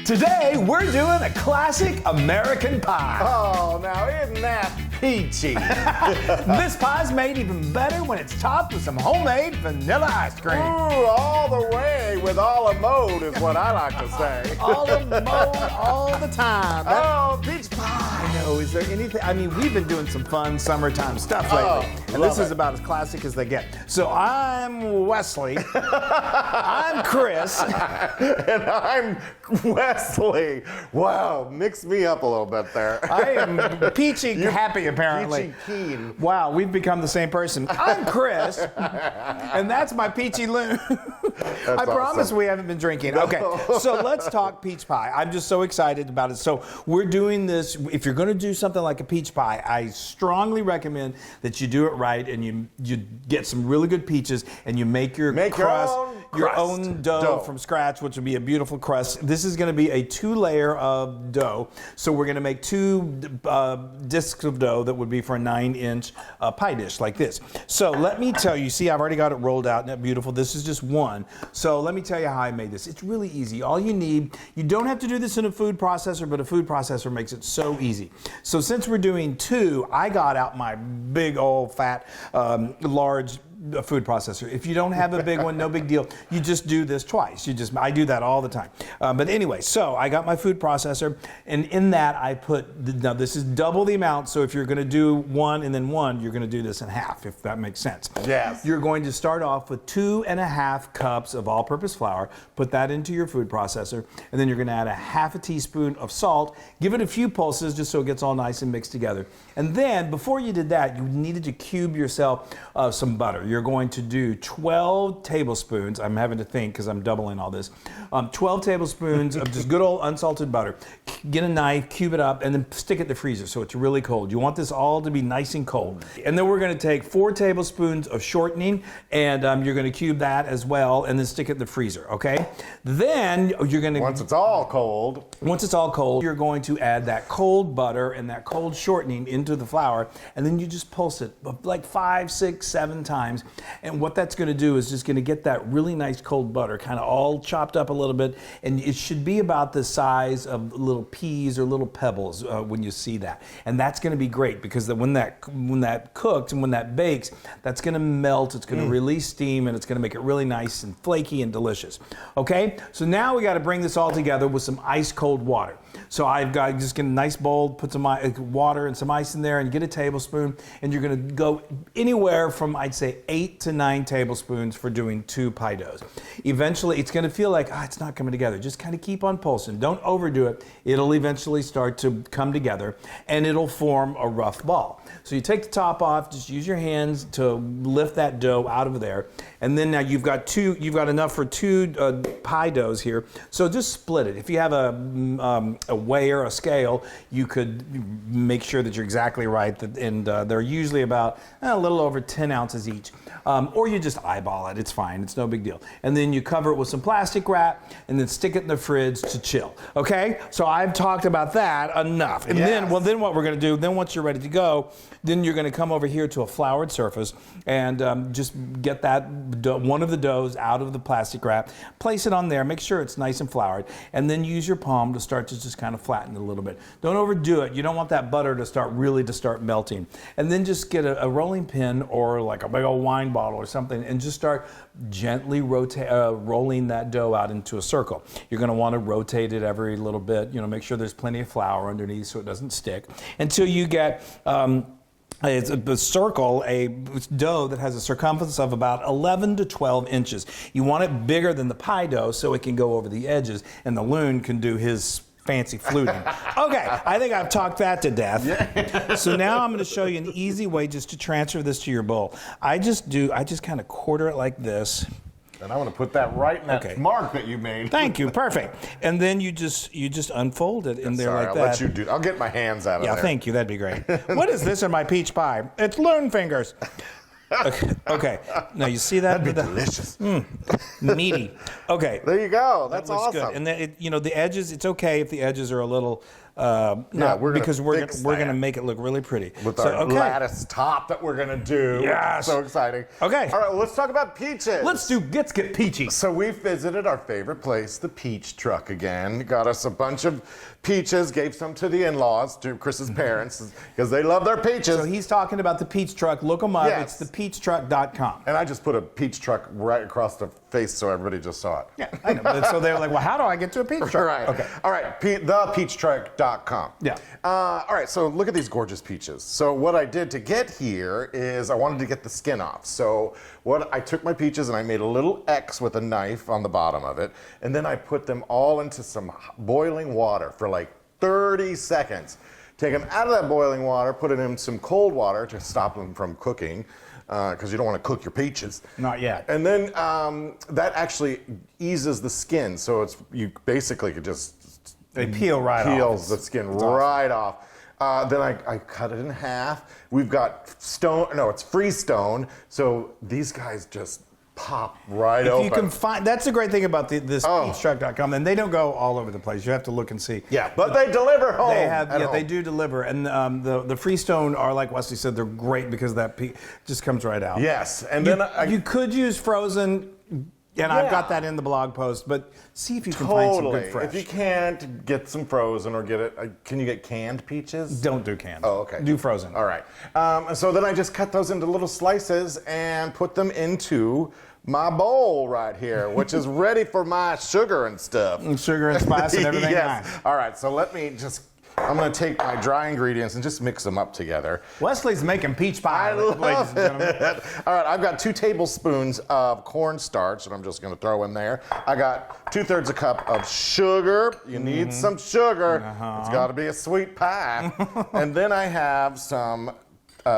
Today, we're doing a classic American pie. Oh, now isn't that peachy? This pie's made even better when it's topped with some homemade vanilla ice cream. Ooh, all the way with all the mode is what I like to say. All the mode, all the time. Oh, peach pie. I know, is there anything, I mean, we've been doing some fun summertime stuff lately. And this is about as classic as they get. So I'm Wesley. I'm Chris. And I'm Wesley. Wow, mix me up a little bit there. I am peachy happy, apparently. Peachy keen. Wow, we've become the same person. I'm Chris, and that's my peachy Loon. I promise we haven't been drinking. Okay, so let's talk peach pie. I'm just so excited about it. So we're doing this. If you're going to do something like a peach pie, I strongly recommend that you do it right and you get some really good peaches and you make your crust, your own dough from scratch, which will be a beautiful crust. This is going to be a 2-layer of dough. So we're going to make 2 discs of dough that would be for a 9-inch pie dish like this. So let me tell you, see, I've already got it rolled out. Isn't that beautiful? This is just one. So let me tell you how I made this. It's really easy. All you need, you don't have to do this in a food processor, but a food processor makes it so easy. So since we're doing 2, I got out my big old fat, large food processor. If you don't have a big one, no big deal. You just do this twice. I do that all the time. But anyway, so I got my food processor, and in that I put, now this is double the amount, so if you're going to do 1 and then 1, you're going to do this in half, if that makes sense. Yes. You're going to start off with 2.5 cups of all-purpose flour, put that into your food processor, and then you're going to add a half a teaspoon of salt, give it a few pulses just so it gets all nice and mixed together. And then, before you did that, you needed to cube yourself some butter. You're going to do 12 tablespoons. I'm having to think because I'm doubling all this. 12 tablespoons of just good old unsalted butter. Get a knife, cube it up, and then stick it in the freezer so it's really cold. You want this all to be nice and cold. And then we're going to take 4 tablespoons of shortening, and you're going to cube that as well, and then stick it in the freezer, okay? Then you're going to... Once it's all cold, you're going to add that cold butter and that cold shortening into the flour, and then you just pulse it like 5, 6, 7 times. And what that's going to do is just going to get that really nice cold butter kind of all chopped up a little bit, and it should be about the size of little peas or little pebbles when you see that. And that's going to be great because when that cooks and when that bakes, that's going to melt, it's going to release steam, and it's going to make it really nice and flaky and delicious. Okay, so now we got to bring this all together with some ice cold water. So I've got just get a nice bowl, put some water and some ice in there, and get a tablespoon, and you're going to go anywhere from, I'd say, 8 to 9 tablespoons for doing 2 pie doughs. Eventually, it's going to feel like, it's not coming together. Just kind of keep on pulsing. Don't overdo it. It'll eventually start to come together, and it'll form a rough ball. So you take the top off, just use your hands to lift that dough out of there, and then now you've got enough for 2 pie doughs here. So just split it. If you have a weigher, a scale, you could make sure that you're exactly right, and they're usually about a little over 10 ounces each. Or you just eyeball it. It's fine. It's no big deal. And then you cover it with some plastic wrap and then stick it in the fridge to chill. Okay? So I've talked about that enough. And then what we're going to do, then once you're ready to go, then you're going to come over here to a floured surface and just get that one of the doughs out of the plastic wrap, place it on there, make sure it's nice and floured, and then use your palm to start to just kind of flatten it a little bit. Don't overdo it. You don't want that butter to start melting. And then just get a rolling pin or like a big old wine bottle or something and just start gently rolling that dough out into a circle. You're going to want to rotate it every little bit, make sure there's plenty of flour underneath so it doesn't stick until you get it's a circle, a dough that has a circumference of about 11 to 12 inches. You want it bigger than the pie dough so it can go over the edges and the Loon can do his fancy fluting. Okay, I think I've talked that to death. Yeah. So now I'm going to show you an easy way just to transfer this to your bowl. I just kind of quarter it like this. And I want to put that right in that mark that you made. Thank you, perfect. And then you just unfold it in there like that. I'll let you do it. I'll get my hands out of there. Yeah, thank you, that'd be great. What is this in my peach pie? It's Loon fingers. Okay. Now you see that? That'd be delicious. Meaty. Okay. There you go. That's that looks awesome. Good. And then the edges. It's okay if the edges are a little because we're fix gonna that make it look really pretty with our lattice top that we're gonna do. Yes. So exciting. Okay. All right, well, let's talk about peaches. Let's get peachy. So we visited our favorite place, the Peach Truck again. Got us a bunch of peaches, gave some to the in-laws, to Chris's parents, because they love their peaches. So he's talking about the Peach Truck. Look them up. Yes. It's thepeachtruck.com. And I just put a peach truck right across the face so everybody just saw it. Yeah, I know. So they were like, well, how do I get to a peach truck? Right. Okay. All right. Thepeachtruck.com. Yeah. All right. So look at these gorgeous peaches. So what I did to get here is I wanted to get the skin off. So I took my peaches and I made a little X with a knife on the bottom of it, and then I put them all into some boiling water for like 30 seconds. Take them out of that boiling water, put it in some cold water to stop them from cooking, because you don't want to cook your peaches. Not yet. And then that actually eases the skin, so you basically could just They peel right off. peels the skin right off. Then I cut it in half. We've got it's freestone, so these guys just pop right open. If you can find, that's the great thing about this peachtruck.com. And they don't go all over the place. You have to look and see. Yeah, but they deliver home. They do deliver, and the freestone are, like Wesley said, they're great because that just comes right out. Yes, and you could use frozen. And I've got that in the blog post, but see if you can find some good fresh. If you can't, get some frozen or get it. Can you get canned peaches? Don't do canned. Oh, okay. Do frozen. All right. So then I just cut those into little slices and put them into my bowl right here, which is ready for my sugar and stuff. And sugar and spice and everything. Yes. Nice. All right. So I'm going to take my dry ingredients and just mix them up together. Wesley's making peach pie, ladies and gentlemen. All right, I've got 2 tablespoons of cornstarch that I'm just going to throw in there. I got 2/3 a cup of sugar. You need some sugar. It's got to be a sweet pie. And then I have some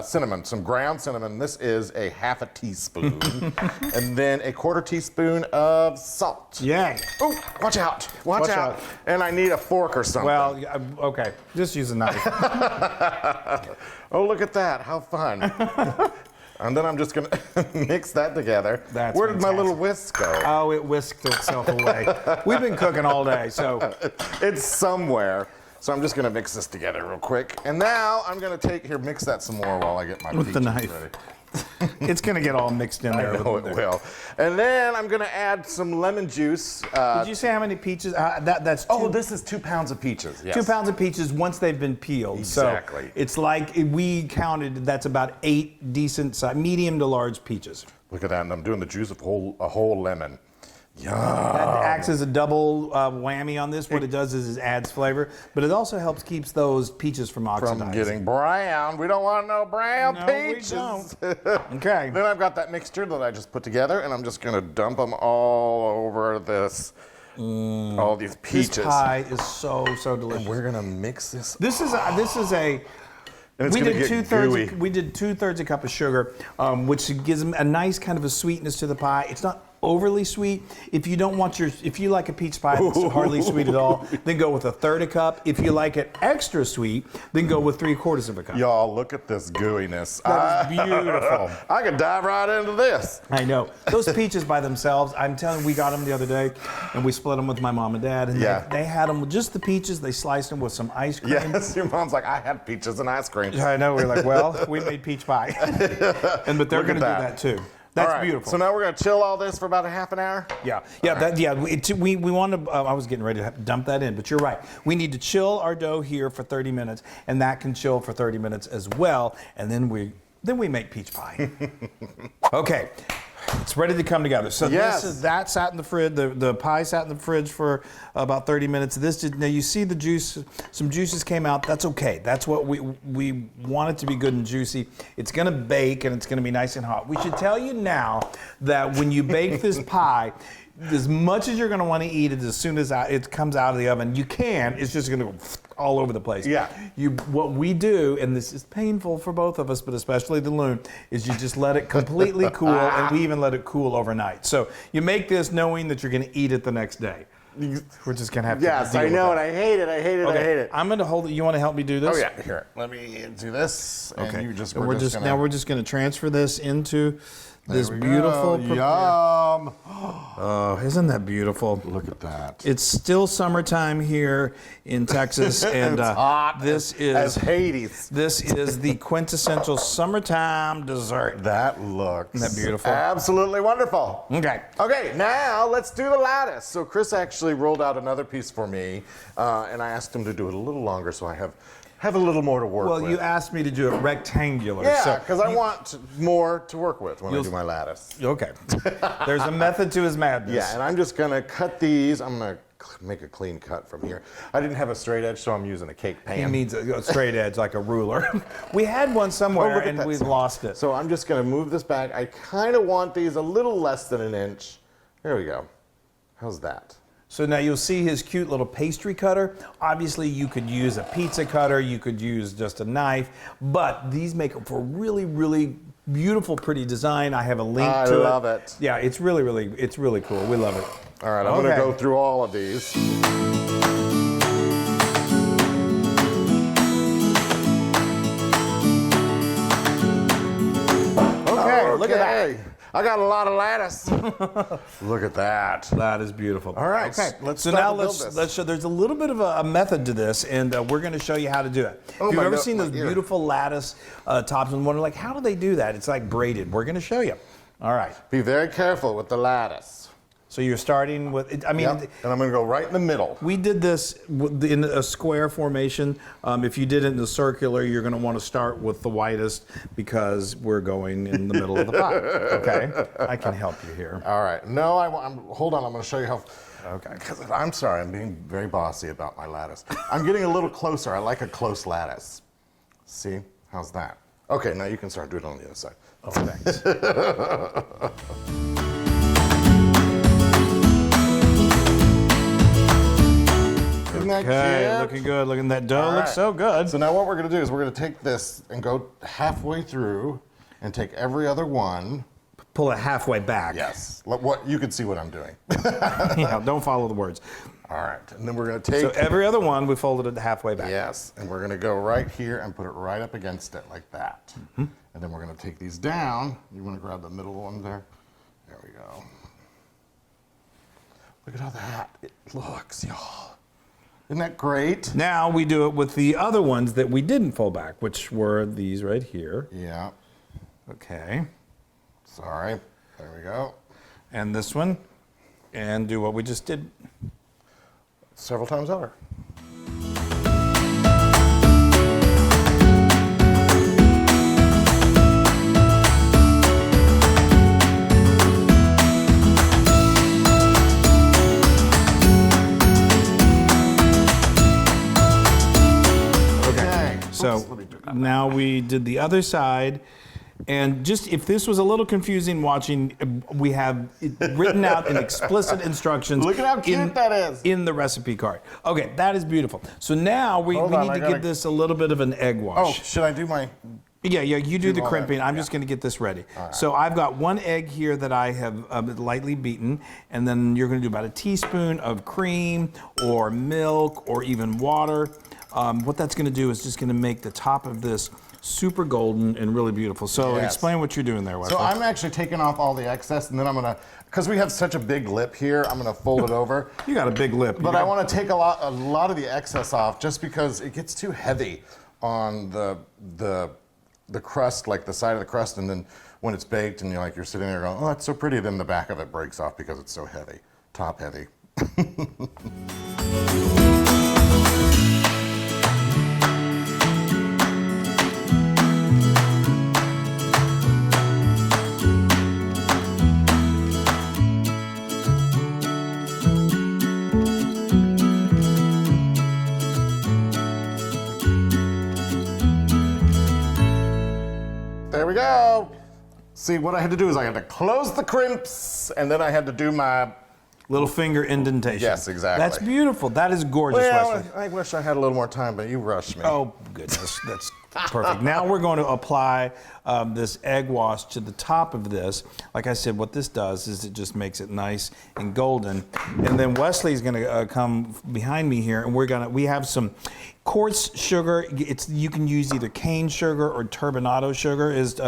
cinnamon, some ground cinnamon. This is a 1/2 teaspoon. And then a 1/4 teaspoon of salt. Yeah. Oh, watch out. Watch out. And I need a fork or something. Well, okay. Just use a knife. Oh, look at that. How fun. And then I'm just going to mix that together. Where did my little whisk go? Oh, it whisked itself away. We've been cooking all day, so. It's somewhere. So I'm just going to mix this together real quick. And now I'm going to mix that some more while I get my peaches the knife. ready. It's going to get all mixed in there. I know it will. And then I'm going to add some lemon juice. Did you say how many peaches? That's 2. This is 2 pounds of peaches. Yes. 2 pounds of peaches once they've been peeled. Exactly. So it's like we counted. That's about 8 decent size, medium to large peaches. Look at that. And I'm doing the juice of a whole lemon. Yum. That acts as a double whammy on this. What it does is it adds flavor, but it also keeps those peaches from oxidizing. From getting brown. We don't want no brown peaches. We don't. Okay. Then I've got that mixture that I just put together, and I'm just going to dump them all over this. All these peaches. This pie is so delicious. And we're going to mix this. This is a. And it's going to get gooey. We did 2/3 a cup of sugar, which gives them a nice kind of a sweetness to the pie. It's not overly sweet. If you like a peach pie that's hardly sweet at all, then go with 1/3 a cup. If you like it extra sweet, then go with 3/4 of a cup. Y'all, look at this gooiness. That is beautiful. I could dive right into this. I know. Those peaches by themselves, I'm telling you, we got them the other day, and we split them with my mom and dad, and they had them with just the peaches. They sliced them with some ice cream. Yes, your mom's like, I had peaches and ice cream. I know. We're like, well, we made peach pie. But they're going to do that too. That's beautiful. So now we're going to chill all this for about a half an hour? Yeah. We want to, I was getting ready to dump that in, but you're right. We need to chill our dough here for 30 minutes, and that can chill for 30 minutes as well, and then we make peach pie. Okay. It's ready to come together. So that sat in the fridge. The pie sat in the fridge for about 30 minutes. Now you see the juice. Some juices came out. That's okay. That's what we want it to be good and juicy. It's going to bake and it's going to be nice and hot. We should tell you now that when you bake this pie, as much as you're going to want to eat it as soon as it comes out of the oven, you can. It's just going to go all over the place. Yeah. What we do, and this is painful for both of us, but especially the Loon, is you just let it completely cool, and we even let it cool overnight. So you make this knowing that you're going to eat it the next day. We're just going to have to Yes, I know, and I hate it. I hate it. I'm going to hold it. You want to help me do this? Oh, yeah. Here, let me do this. And Okay. you just, we're just going to transfer this into this There we beautiful. go. Yum. Oh, isn't that beautiful? Look at that. It's still summertime here in Texas, and It's hot this as is Hades. this is the quintessential summertime dessert. That looks Isn't that beautiful? absolutely wonderful. Okay. Okay, now let's do the lattice. So Chris actually rolled out another piece for me, and I asked him to do it a little longer, so I have a little more to work with. Well, you asked me to do it rectangular. Yeah, so because I want more to work with when I do my lattice. Okay. There's a method to his madness. Yeah, and I'm just gonna cut these. I'm gonna make a clean cut from here. I didn't have a straight edge, so I'm using a cake pan. He needs a straight edge like a ruler. We had one somewhere look at and that. we lost it. So I'm just gonna move this back. I kind of want these a little less than an inch. There we go. How's that? So now you'll see his cute little pastry cutter. Obviously you could use a pizza cutter, you could use just a knife, but these make for really, really beautiful, pretty design. I have a link to it. I love it. Yeah, it's really cool. We love it. All right, I'm gonna go through all of these. Okay, look at that. I got a lot of lattice. Look at that. That is beautiful. All right, Okay. let's so start now to build let's this. show. There's a little bit of a method to this, and we're going to show you how to do it. Oh, if you've my ever God, seen my those ear. beautiful lattice tops and wonder like, how do they do that? It's like braided. We're going to show you. All right. Be very careful with the lattice. So you're starting with. I mean. Yep. And I'm gonna go right in the middle. We did this in a square formation. If you did it in the circular, you're going to want to start with the widest because we're going in the middle of the pot. Okay? I can help you here. All right. No, hold on. I'm going to show you how. Okay. Because I'm sorry, I'm being very bossy about my lattice. I'm getting a little closer. I like a close lattice. See? How's that? Okay, now you can start doing it on the other side. Oh, thanks. Isn't that Okay, cute? looking good. Looking that dough All looks right. so good. So now what we're going to do is we're going to take this and go halfway through and take every other one. Pull it halfway back. Yes. What you can see what I'm doing. Yeah, don't follow the words. All right. And then we're going to take. So every other one, we folded it halfway back. Yes, and we're going to go right here and put it right up against it like that. And then we're going to take these down. You want to grab the middle one there? There we go. Look at how that it looks, y'all. Isn't that great? Now we do it with the other ones that we didn't fold back, which were these right here. Yeah. Okay. Sorry. There we go. And this one. And do what we just did. Several times over. Okay. So Oops, let me do that. now we did the other side. And just if this was a little confusing watching, we have it written out in explicit instructions. Look at how cute that is. In the recipe card. Okay, that is beautiful. So now we Hold on, need I to gotta- give this a little bit of an egg Oh, wash. should I do my. Yeah, you do the all that, crimping. I'm yeah. just going to get this ready. So I've got one egg here that I have lightly beaten, and then you're going to do about a teaspoon of cream or milk or even water. What that's going to do is just going to make the top of this super golden and really beautiful. So Yes. explain what you're doing there, Wesley. So I'm actually taking off all the excess, and then I'm gonna, because we have such a big lip here, I'm gonna fold it over. You got a big lip. But I want to take a lot of the excess off, just because it gets too heavy on the crust, like the side of the crust, and then when it's baked, and you're sitting there going, oh, that's so pretty. Then the back of it breaks off because it's so heavy, top heavy. There we go. See, what I had to do is I had to close the crimps, and then I had to do my. Little finger indentation. Yes, exactly. That's beautiful. That is gorgeous, Well, Wesley. I wish I had a little more time, but you rushed me. Oh, goodness. That's Perfect. Now we're going to apply this egg wash to the top of this. Like I said, what this does is it just makes it nice and golden. And then Wesley's going to come behind me here, and we have some coarse sugar. You can use either cane sugar or turbinado sugar is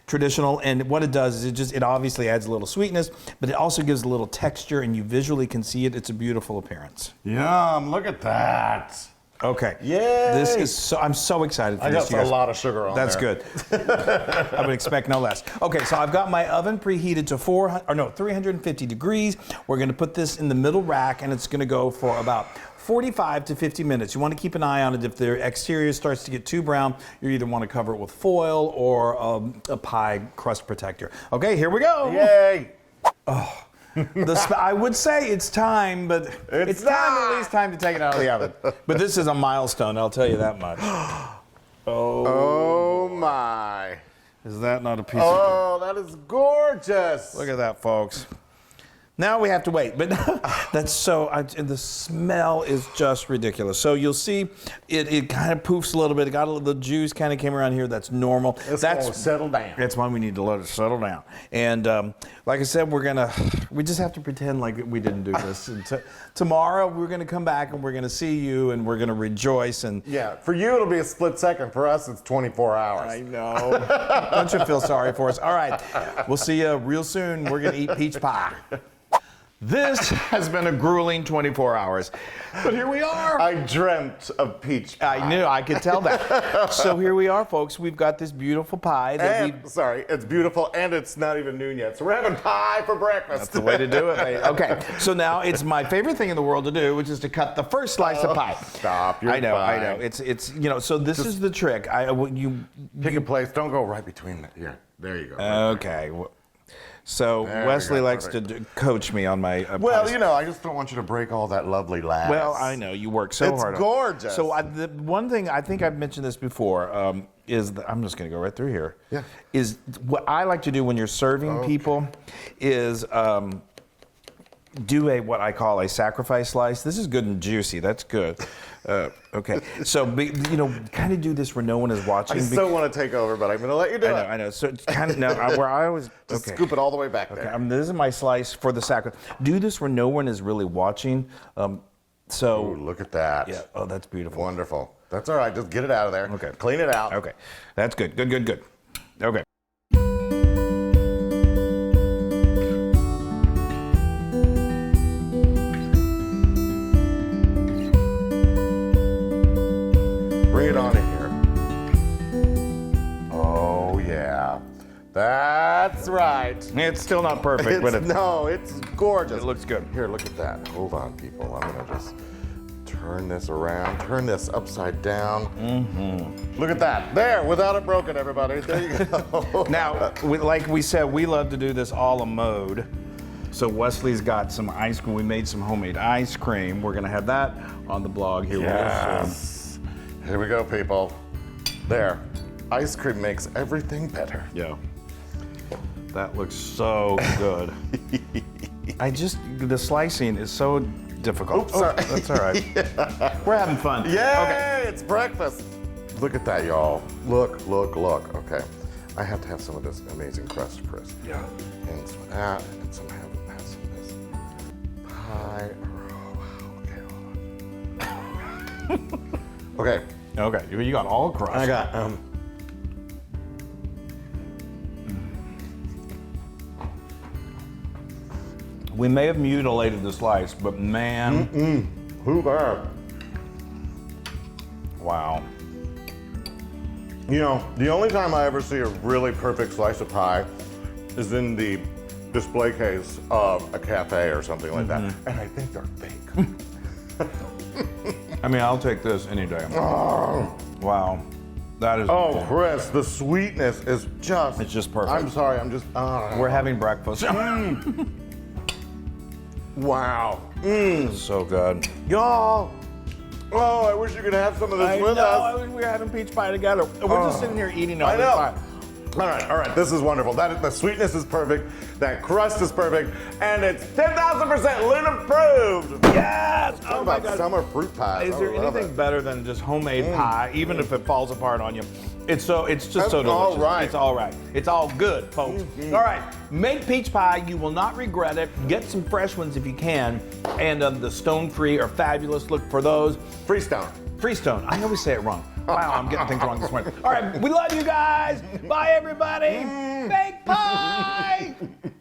traditional. And what it does is it obviously adds a little sweetness, but it also gives a little texture, and you visually can see it. It's a beautiful appearance. Yum! Look at that. Okay. Yay! This is I'm so excited for this. I got a lot of sugar on That's there. good. I would expect no less. Okay, so I've got my oven preheated to 350 degrees. We're going to put this in the middle rack, and it's going to go for about 45 to 50 minutes. You want to keep an eye on it. If the exterior starts to get too brown, you either want to cover it with foil or a pie crust protector. Okay, here we go. Yay! Oh. I would say it's time, but it's at least time to take it out of the oven. But this is a milestone, I'll tell you that much. Oh my. Is that not a piece of... that is gorgeous. Look at that, folks. Now we have to wait, but that's the smell is just ridiculous. So you'll see it kind of poofs a little bit. The juice kind of came around here. That's normal. That's settle down. That's why we need to let it settle down. And like I said, we just have to pretend like we didn't do this. And tomorrow we're going to come back and we're going to see you and we're going to rejoice. And yeah, for you it'll be a split second. For us it's 24 hours. I know. Don't you feel sorry for us? All right, we'll see you real soon. We're going to eat peach pie. This has been a grueling 24 hours, but here we are. I dreamt of peach pie. I knew, I could tell that. So here we are, folks. We've got this beautiful pie. Sorry, it's beautiful, and it's not even noon yet, so we're having pie for breakfast. That's the way to do it, baby. Okay, so now it's my favorite thing in the world to do, which is to cut the first slice of pie. Stop, you're I know. fine. It's so this is the trick. Pick a place. Don't go right between that. Here, there you go. Okay. So Wesley likes to coach me on my well, pies. I just don't want you to break all that lovely lattice. Well, I know. You work so hard. It's gorgeous. So the one thing, I think I've mentioned this before, is I'm just going to go right through here. Yeah. Is what I like to do when you're serving people is do what I call a sacrifice slice. This is good and juicy. That's good. Okay. So, kind of do this where no one is watching. I still want to take over, but I'm going to let you do it. I know. So it's kind of where I always just scoop it all the way back there. This is my slice for the sacrifice. Do this where no one is really watching. Ooh, look at that. Yeah. Oh, that's beautiful. Wonderful. That's all right. Just get it out of there. Okay. Clean it out. Okay. That's good. Good. Okay. Bring it on in here. Oh, yeah. That's right. It's still not perfect, but no, it's gorgeous. It looks good. Here, look at that. Hold on, people. I'm going to just turn this around, turn this upside down. Mm-hmm. Look at that. There, without it broken, everybody. There you go. Now, like we said, we love to do this a la mode. So Wesley's got some ice cream. We made some homemade ice cream. We're going to have that on the blog here. Yes. Here we go, people. There. Ice cream makes everything better. Yeah. That looks so good. The slicing is so difficult. Oops, sorry. That's all right. Yeah. We're having fun. Yay, Okay. it's breakfast. Look at that, y'all. Look. Okay. I have to have some of this amazing crust crisp. Yeah. And some of that, and some of this pie. Oh, wow. Okay, Okay. You got all crust. I got, We may have mutilated the slice, but man. who bad? Wow. The only time I ever see a really perfect slice of pie is in the display case of a cafe or something like that. And I think they're fake. I mean, I'll take this any day. Oh. Wow. That is. Oh, Chris, the sweetness is just. It's just perfect. I'm sorry, I'm just. We're having breakfast. Wow. So good. Y'all. Oh, I wish you could have some of this with us. I wish we were having peach pie together. We're just sitting here eating all I this know. pie. All right, this is wonderful. The sweetness is perfect, that crust is perfect, and it's 10,000% Loon approved. Yes! Talk Oh my about God. summer fruit pies. Is there I love anything it. better than just homemade pie, even if it falls apart on you? It's just so delicious. all right. It's all right. It's all good, folks. All right, make peach pie. You will not regret it. Get some fresh ones if you can. And the stone-free are fabulous. Look for those. Freestone. Freestone. I always say it wrong. Wow, I'm getting things wrong this morning. All right, we love you guys. Bye, everybody. Make pie.